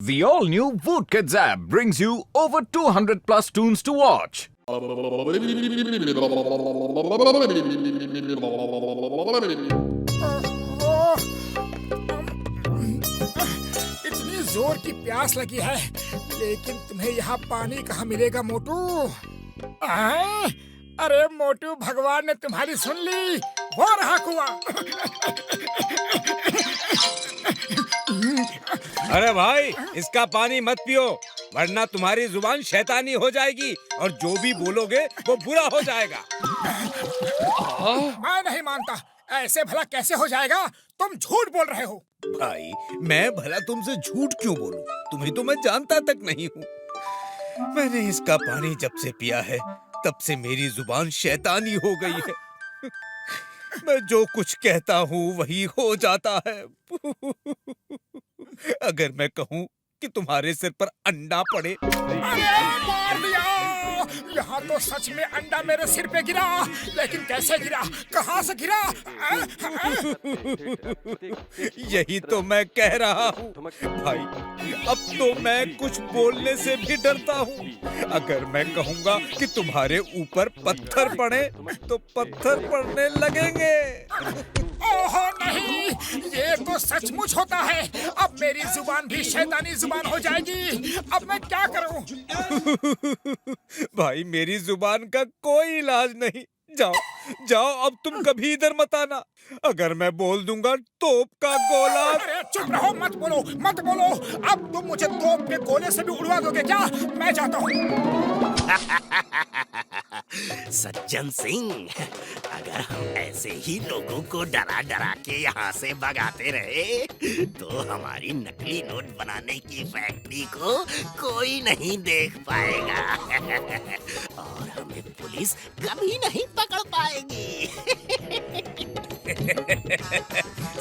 The all-new Voot Kids app brings you over 200 plus tunes to watch. इतनी जोर की प्यास लगी है, लेकिन तुम्हें यहाँ पानी कहाँ मिलेगा मोटू? अरे मोटू, भगवान ने तुम्हारी सुन ली, वो रहा कुआं। अरे भाई, इसका पानी मत पियो, वरना तुम्हारी जुबान शैतानी हो जाएगी और जो भी बोलोगे वो बुरा हो जाएगा। मैं नहीं मानता, ऐसे भला कैसे हो जाएगा? तुम झूठ बोल रहे हो। भाई, मैं भला तुमसे झूठ क्यों बोलूं? तुम्हें तो मैं जानता तक नहीं हूँ। मैंने इसका पानी जब से पिया है, तब से मेरी जुबान शैतानी हो गई है। मैं जो कुछ कहता हूँ वही हो जाता है। अगर मैं कहूँ कि तुम्हारे सिर पर अंडा पड़े, अरे मार दिया! यहाँ तो सच में अंडा मेरे सिर पे गिरा, लेकिन कैसे गिरा, कहाँ से गिरा? यही तो मैं कह रहा हूँ भाई। अब तो मैं कुछ बोलने से भी डरता हूँ। अगर मैं कहूँगा कि तुम्हारे ऊपर पत्थर पड़े तो पत्थर पड़ने लगेंगे। ओहो नहीं, ये तो सचमुच होता है। अब मेरी जुबान भी शैतानी जुबान हो जाएगी। अब मैं क्या करूं? भाई, मेरी जुबान का कोई इलाज नहीं। जाओ जाओ, अब तुम कभी इधर मत आना। अगर मैं बोल दूंगा तोप का गोला। अरे चुप रहो, मत बोलो मत बोलो। अब तुम मुझे तोप के गोले से भी उड़वा दोगे क्या? मैं जाता हूँ। सज्जन सिंह, अगर हम ऐसे ही लोगों को डरा डरा के यहाँ से भगाते रहे तो हमारी नकली नोट बनाने की फैक्ट्री को कोई नहीं देख पाएगा और हमें पुलिस कभी नहीं पकड़ पाएगी।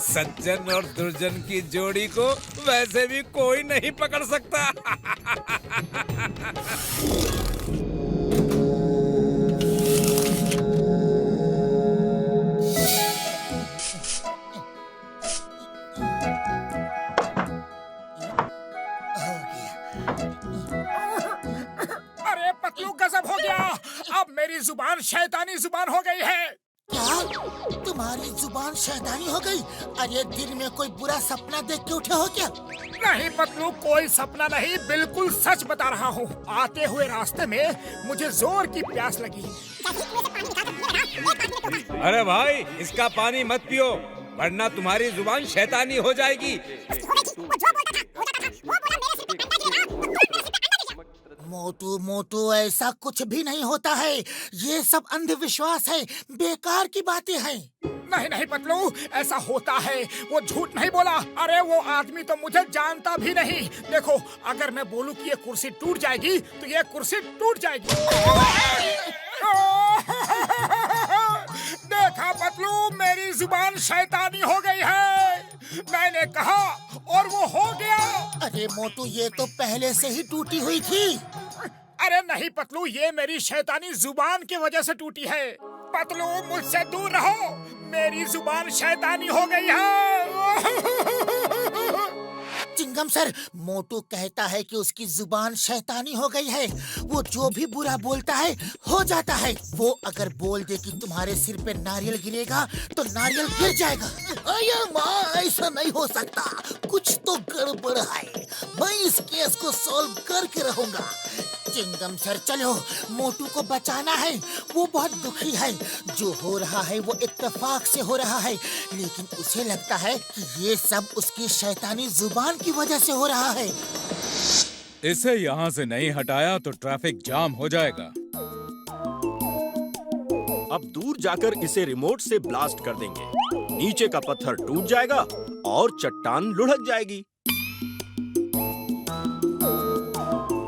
सज्जन और दुर्जन की जोड़ी को वैसे भी कोई नहीं पकड़ सकता। अरे पतलू, गजब हो गया। अब मेरी जुबान शैतानी जुबान हो गई है। क्या तुम्हारी जुबान शैतानी हो गई? अरे दिन में कोई बुरा सपना देख के उठे हो क्या? नहीं पतलू, कोई सपना नहीं, बिल्कुल सच बता रहा हूँ। आते हुए रास्ते में मुझे जोर की प्यास लगी। अरे भाई, इसका पानी मत पियो, वरना तुम्हारी जुबान शैतानी हो जाएगी। मोटू मोटू, ऐसा कुछ भी नहीं होता है। ये सब अंधविश्वास है, बेकार की बातें हैं। नहीं नहीं पतलू, ऐसा होता है। वो झूठ नहीं बोला। अरे वो आदमी तो मुझे जानता भी नहीं। देखो, अगर मैं बोलूं कि ये कुर्सी टूट जाएगी तो ये कुर्सी टूट जाएगी। देखा पतलू, मेरी जुबान शैतानी हो गई है। मैंने कहा और वो हो गया। अरे मोटू, ये तो पहले से ही टूटी हुई थी। अरे नहीं पतलू, ये मेरी शैतानी जुबान की वजह से टूटी है। पतलू, मुझसे दूर रहो, मेरी जुबान शैतानी हो गई है। चिंगम सर, मोटू कहता है कि उसकी जुबान शैतानी हो गई है। वो जो भी बुरा बोलता है हो जाता है। वो अगर बोल दे कि तुम्हारे सिर पे नारियल गिरेगा तो नारियल गिर जाएगा। अरे माँ, ऐसा नहीं हो सकता, कुछ तो गड़बड़ है। मैं इस केस को सॉल्व करके रहूंगा। चिंगम सर, चलो, मोटू को बचाना है। वो बहुत दुखी है। जो हो रहा है वो इत्तेफाक से हो रहा है, लेकिन उसे लगता है कि ये सब उसकी शैतानी जुबान की वजह से हो रहा है। इसे यहाँ से नहीं हटाया तो ट्रैफिक जाम हो जाएगा। अब दूर जाकर इसे रिमोट से ब्लास्ट कर देंगे। नीचे का पत्थर टूट जाएगा और चट्टान लुढ़क जाएगी।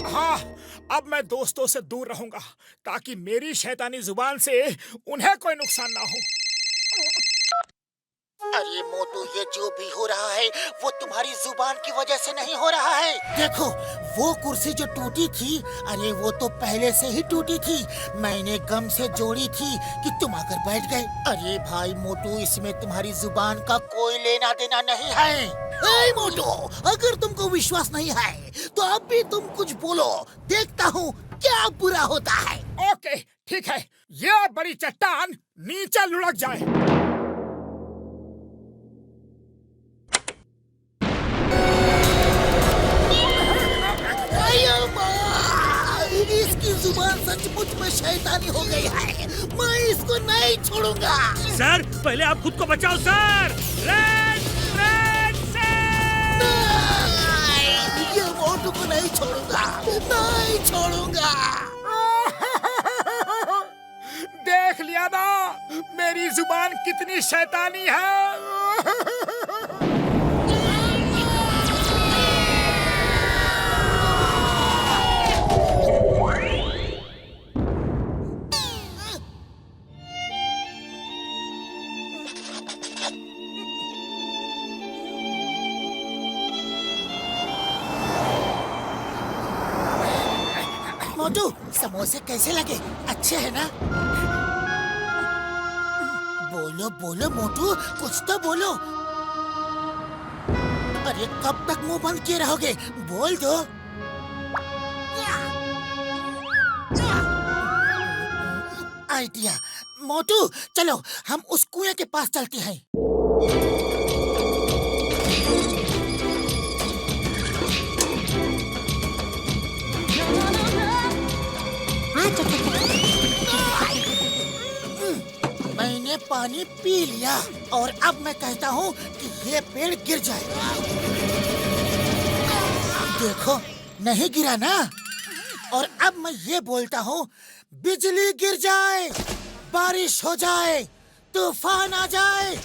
हाँ, अब मैं दोस्तों से दूर रहूंगा ताकि मेरी शैतानी जुबान से उन्हें कोई नुकसान ना हो। अरे मोटू, ये जो भी हो रहा है वो तुम्हारी जुबान की वजह से नहीं हो रहा है। देखो, वो कुर्सी जो टूटी थी, अरे वो तो पहले से ही टूटी थी। मैंने गम से जोड़ी थी कि तुम आकर बैठ गए। अरे भाई मोटू, इसमें तुम्हारी जुबान का कोई लेना देना नहीं है। ए मोटू, अगर तुमको विश्वास नहीं है तो अब भी तुम कुछ बोलो, देखता हूँ क्या बुरा होता है। ओके ठीक है, ये बड़ी चट्टान नीचे लुढ़क जाए। अयो माँ, इसकी जुबान सचमुच में शैतानी हो गई है। मैं इसको नहीं छोड़ूंगा। सर पहले आप खुद को बचाओ सर। नहीं, ये मोटू को नहीं छोड़ूंगा, नहीं छोड़ूंगा। देख लिया ना मेरी जुबान कितनी शैतानी है। मोटू, समोसे कैसे लगे? अच्छे हैं ना? बोलो बोलो मोटू, कुछ तो बोलो। अरे कब तक मुंह बंद किए रहोगे? बोल दो। आइडिया। मोटू चलो हम उस कुएं के पास चलते हैं। मैंने पानी पी लिया और अब मैं कहता हूँ कि ये पेड़ गिर जाए। देखो नहीं गिरा ना। और अब मैं ये बोलता हूँ, बिजली गिर जाए, बारिश हो जाए, तूफान आ जाए,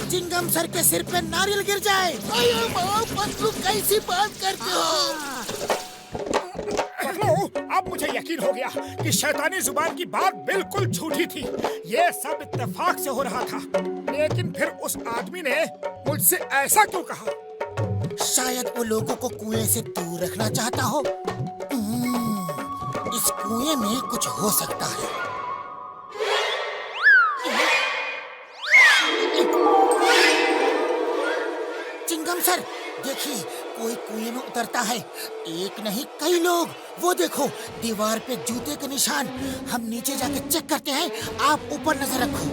चिंगम सर के सिर पे नारियल गिर जाए। अयो माँ, पतलू कैसी बात करते हो? अब मुझे यकीन हो गया कि शैतानी जुबान की बात बिल्कुल झूठी थी। ये सब इत्तेफाक से हो रहा था। लेकिन फिर उस आदमी ने मुझसे ऐसा क्यों कहा? शायद वो लोगों को कुएं से दूर रखना चाहता हो। इस कुएं में कुछ हो सकता है। चिंगम सर देखिए, कोई कुएं में उतरता है। एक नहीं कई लोग। वो देखो दीवार पे जूते के निशान। हम नीचे जाके चेक करते हैं, आप ऊपर नजर रखो।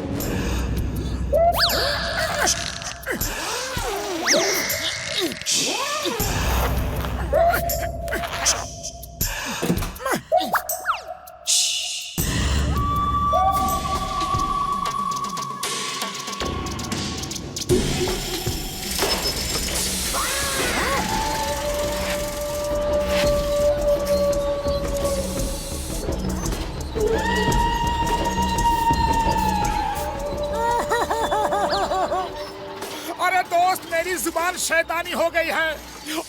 अरे दोस्त, मेरी जुबान शैतानी हो गई है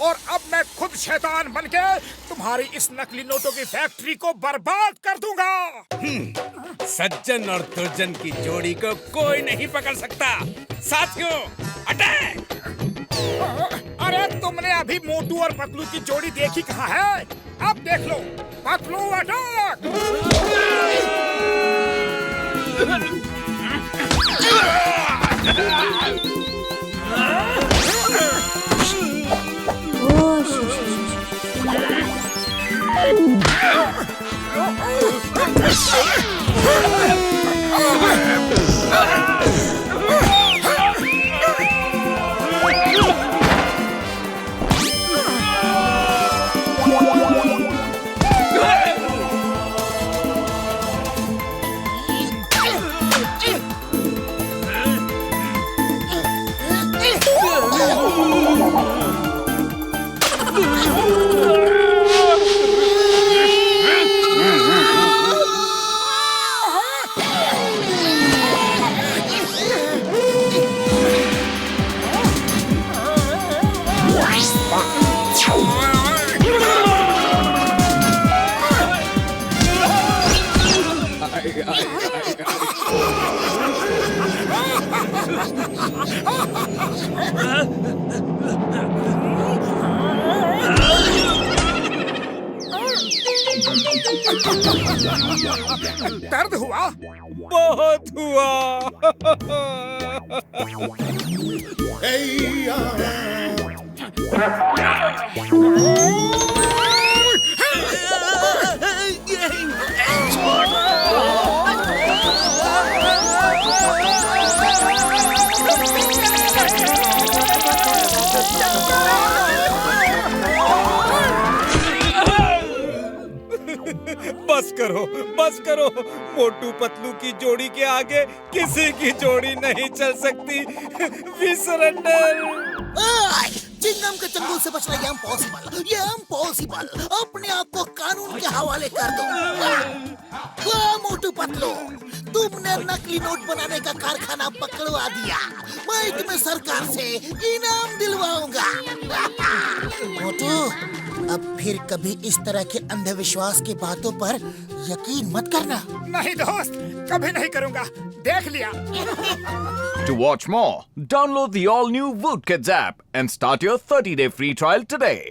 और अब मैं खुद शैतान बनके तुम्हारी इस नकली नोटों की फैक्ट्री को बर्बाद कर दूंगा। सज्जन और दुर्जन की जोड़ी को कोई नहीं पकड़ सकता। साथियों अटैक! अरे तुमने अभी मोटू और पतलू की जोड़ी देखी कहाँ है? अब देख लो, पतलू अटैक! दर्द हुआ? बहुत हुआ। बस करो। मोटू पतलू की जोड़ी के आगे किसी की जोड़ी नहीं चल सकती। We surrender. चिंगम के चंगुल से बचना ये इम्पॉसिबल। अपने आप को कानून के हवाले कर दो। मोटू पतलू, तुमने नकली नोट बनाने का कारखाना पकड़वा दिया। मैं तुम्हें सरकार से इनाम दिलवाऊंगा। मोटू, अब फिर कभी इस तरह के अंधविश्वास की बातों पर यकीन मत करना। नहीं दोस्त, कभी नहीं करूंगा। देख लिया। To watch more, download the all-new Woot Kids app and start your 30-day free trial today.